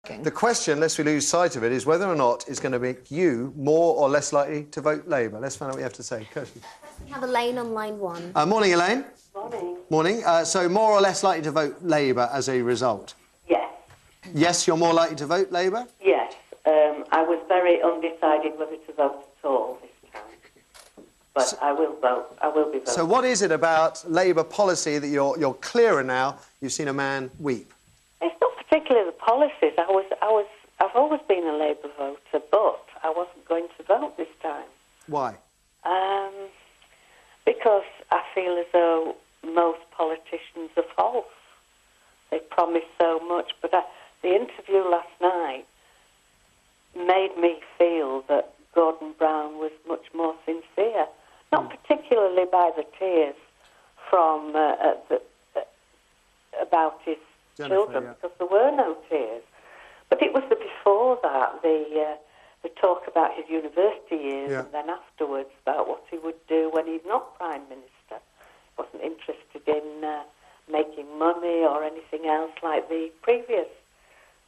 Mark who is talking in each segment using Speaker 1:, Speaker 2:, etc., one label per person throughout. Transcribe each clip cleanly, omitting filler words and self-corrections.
Speaker 1: The question, lest we lose sight of it, is whether or not it's going to make you more or less likely to vote Labour. Let's find out what you have to say. Kirsty.
Speaker 2: We have Elaine on line 1.
Speaker 1: Morning, Elaine.
Speaker 3: Morning.
Speaker 1: Morning. So more or less likely to vote Labour as a result?
Speaker 3: Yes.
Speaker 1: Yes, you're more likely to vote Labour?
Speaker 3: Yes. I was very undecided whether to vote at all this time. But I will vote. I will be voting.
Speaker 1: So what is it about Labour policy that you're clearer now? You've seen a man weep.
Speaker 3: It's not particularly the policies. I've always been a Labour voter, but I wasn't going to vote this time.
Speaker 1: Why?
Speaker 3: Because I feel as though most politicians are false. They promise so much, but the interview last night made me feel that Gordon Brown was much more sincere. Not particularly by the tears from about his children,
Speaker 1: yeah.
Speaker 3: because there were no tears. But it was before that, the talk about his university years,
Speaker 1: yeah.
Speaker 3: and then afterwards about what he would do when he's not Prime Minister. He wasn't interested in making money or anything else like the previous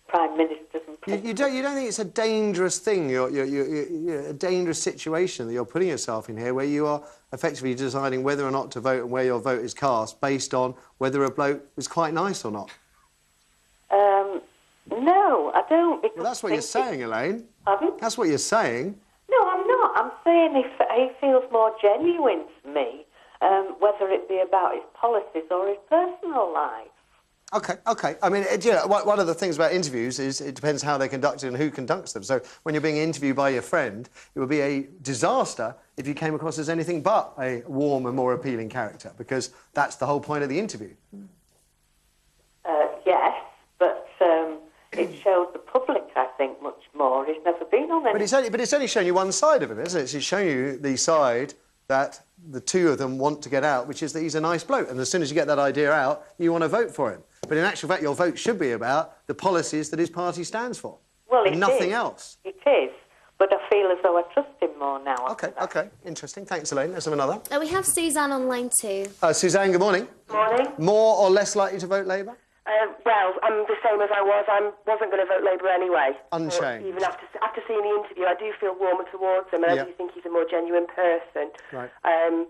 Speaker 3: Prime Ministers and Presidents.
Speaker 1: You don't think it's a dangerous thing, you're a dangerous situation that you're putting yourself in here, where you are effectively deciding whether or not to vote and where your vote is cast based on whether a bloke is quite nice or not?
Speaker 3: No, I don't. Because
Speaker 1: well, that's what you're saying, Elaine.
Speaker 3: Pardon?
Speaker 1: That's what you're saying.
Speaker 3: No, I'm not. I'm saying if he feels more genuine to me, whether it be about his policies or his personal life.
Speaker 1: OK. I mean, you know, one of the things about interviews is it depends how they're conducted and who conducts them. So when you're being interviewed by your friend, it would be a disaster if you came across as anything but a warm and more appealing character, because that's the whole point of the interview.
Speaker 3: Yes, but it shows the public, I think, much more. He's never been on any...
Speaker 1: But it's only shown you one side of it, isn't it? It's shown you the side that the two of them want to get out, which is that he's a nice bloke. And as soon as you get that idea out, you want to vote for him. But in actual fact, your vote should be about the policies that his party stands for.
Speaker 3: Well, it
Speaker 1: nothing
Speaker 3: is.
Speaker 1: else.
Speaker 3: It is. But I feel as though I trust him more now.
Speaker 1: OK. Interesting. Thanks, Elaine. Let's have another.
Speaker 2: We have Suzanne on line 2.
Speaker 1: Suzanne, good morning.
Speaker 4: Morning.
Speaker 1: More or less likely to vote Labour?
Speaker 4: Well, I'm the same as I was. I wasn't going to vote Labour anyway.
Speaker 1: Unchanged.
Speaker 4: Even after seeing the interview, I do feel warmer towards him, and I do think he's a more genuine person.
Speaker 1: Right.
Speaker 4: And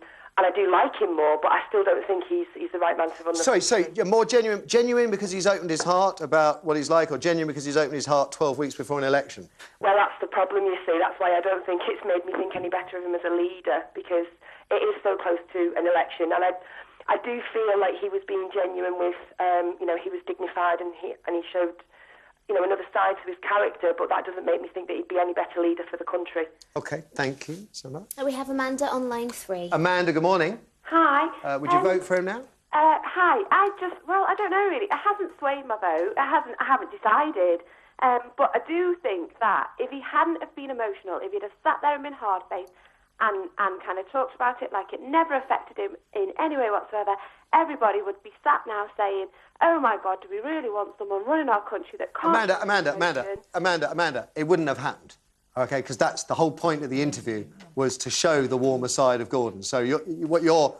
Speaker 4: I do like him more, but I still don't think he's the right man to run the...
Speaker 1: Sorry, you're more genuine because he's opened his heart about what he's like, or genuine because he's opened his heart 12 weeks before an election?
Speaker 4: Well, that's the problem, you see. That's why I don't think it's made me think any better of him as a leader, because it is so close to an election, and I do feel like he was being genuine with, you know, he was dignified and he showed, you know, another side to his character, but that doesn't make me think that he'd be any better leader for the country. OK, thank you so much.
Speaker 2: We have Amanda on line 3.
Speaker 1: Amanda, good morning.
Speaker 5: Hi.
Speaker 1: Would you vote for him now?
Speaker 5: Hi. I don't know really. I haven't swayed my vote. I haven't decided. But I do think that if he hadn't have been emotional, if he'd have sat there and been hard-faced, and kind of talked about it like it never affected him in any way whatsoever, everybody would be sat now saying, oh, my God, do we really want someone running our country that can't... Amanda,
Speaker 1: it wouldn't have happened, OK? Because that's the whole point of the interview, was to show the warmer side of Gordon. So what you're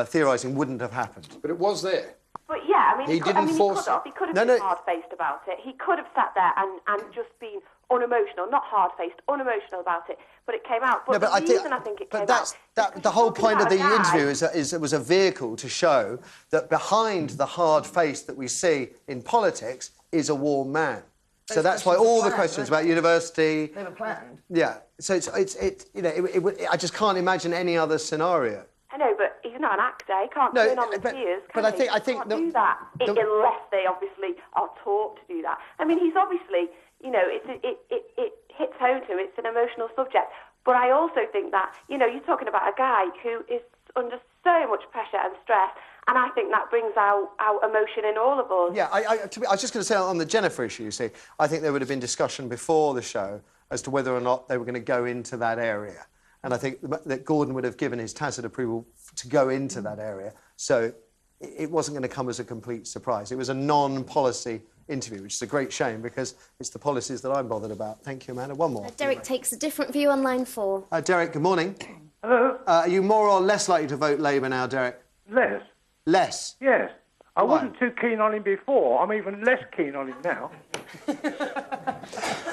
Speaker 1: theorising wouldn't have happened.
Speaker 6: But it was there.
Speaker 5: But, yeah, I mean,
Speaker 6: he could have
Speaker 5: been hard-faced about it. He could have sat there and just been unemotional, not hard-faced, unemotional about it, but it came out. But the reason I think it came out...
Speaker 1: But the whole point of the interview is it was a vehicle to show that behind the hard face that we see in politics is a warm man. So that's why all the questions about university...
Speaker 7: They were planned.
Speaker 1: Yeah. So I just can't imagine any other scenario.
Speaker 5: I know, but he's not an actor. He can't turn on the tears.
Speaker 1: But I think
Speaker 5: can't do that unless they obviously are taught to do that. I mean, he's obviously, you know, it hits home to him. It's an emotional subject. But I also think that, you know, you're talking about a guy who is under so much pressure and stress, and I think that brings out emotion in all of us.
Speaker 1: Yeah, I was just going to say on the Jennifer issue, you see, I think there would have been discussion before the show as to whether or not they were going to go into that area. And I think that Gordon would have given his tacit approval to go into that area. So it wasn't going to come as a complete surprise. It was a non-policy interview, which is a great shame because it's the policies that I'm bothered about. Thank you, Amanda. One more.
Speaker 2: Derek takes a different view on line 4.
Speaker 1: Derek, good morning.
Speaker 8: Hello.
Speaker 1: Are you more or less likely to vote Labour now, Derek?
Speaker 8: Less.
Speaker 1: Less?
Speaker 8: Yes. I
Speaker 1: Why?
Speaker 8: wasn't too keen on him before. I'm even less keen on him now.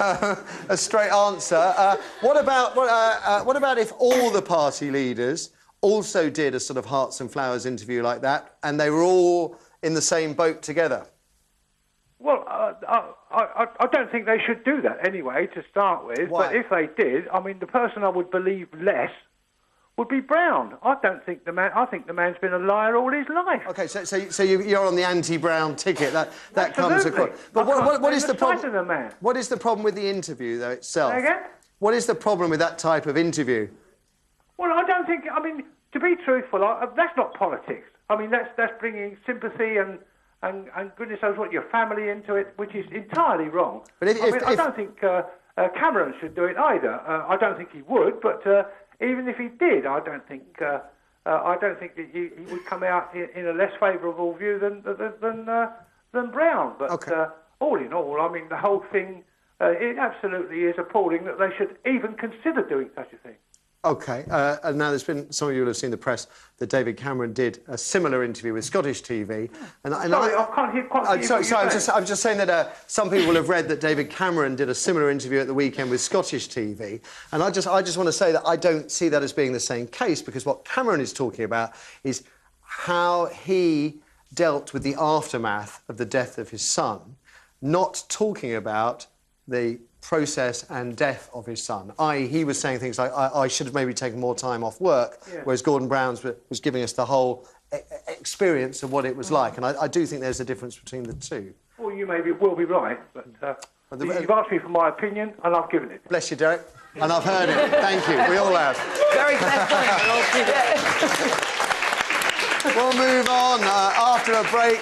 Speaker 1: a straight answer. What about if all the party leaders also did a sort of Hearts and Flowers interview like that, and they were all in the same boat together?
Speaker 6: Well, I don't think they should do that anyway, to start with.
Speaker 1: Why?
Speaker 6: But if they did, I mean, the person I would believe less would be Brown. I don't think the man. I think the man's been a liar all his life.
Speaker 1: OK, so you're on the anti-Brown ticket. That comes across. But what is the problem?
Speaker 6: The man.
Speaker 1: What is the problem with the interview though itself?
Speaker 6: Say again?
Speaker 1: What is the problem with that type of interview?
Speaker 6: Well, I don't think. I mean, to be truthful, that's not politics. I mean, that's bringing sympathy and goodness knows what, your family into it, which is entirely wrong. But I don't think Cameron should do it either. I don't think he would, but even if he did, I don't think that he would come out in a less favourable view than Brown. But
Speaker 1: okay.
Speaker 6: All in all, I mean, the whole thing, it absolutely is appalling that they should even consider doing such a thing. OK, and now there's been, some of you will have seen the press, that David Cameron did a similar interview with Scottish TV. I can't hear quite
Speaker 1: I'm just saying that some people will have read that David Cameron did a similar interview at the weekend with Scottish TV, and I just want to say that I don't see that as being the same case, because what Cameron is talking about is how he dealt with the aftermath of the death of his son, not talking about the process and death of his son, i.e. he was saying things like, I should have maybe taken more time off work, whereas Gordon Brown was giving us the whole experience of what it was like, and I do think there's a difference between the two.
Speaker 6: Well, you will be right, but you've asked me for my opinion, and I've given it.
Speaker 1: Bless you, Derek, and I've heard it. Thank you, we all have.
Speaker 7: Very clear point.
Speaker 1: We'll move on after a break.